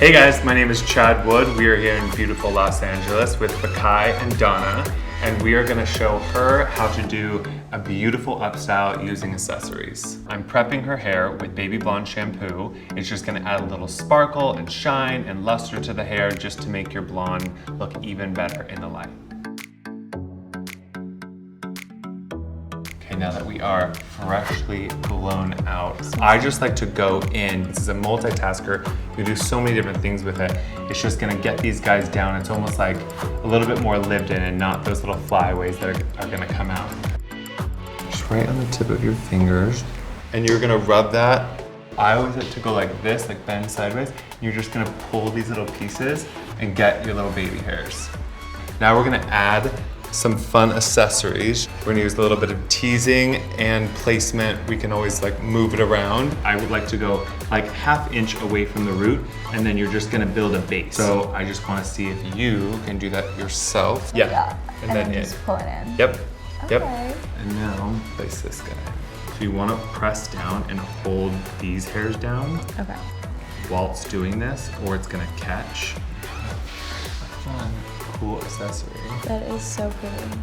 Hey guys, my name is Chad Wood. We are here in beautiful Los Angeles with Fekkai and Donna, and we are gonna show her how to do a beautiful upstyle using accessories. I'm prepping her hair with Baby Blonde Shampoo. It's just gonna add a little sparkle and shine and luster to the hair just to make your blonde look even better in the light. Okay, now that we are freshly blown out, I just like to go in. This is a multitasker. You do so many different things with it. It's just gonna get these guys down. It's almost like a little bit more lived in and not those little flyaways that are gonna come out. Just right on the tip of your fingers. And you're gonna rub that. I always like to go like this, like bend sideways. You're just gonna pull these little pieces and get your little baby hairs. Now we're gonna add some fun accessories. We're gonna use a little bit of teasing and placement. We can always like move it around. I would like to go like 1/2 inch away from the root, and then you're just gonna build a base. So I just wanna see if you can do that yourself. Yeah. And then just pull it in. Yep, yep. Okay. And now place this guy. So you wanna press down and hold these hairs down Okay. while it's doing this, or it's gonna catch. A fun, cool accessory. That is so pretty.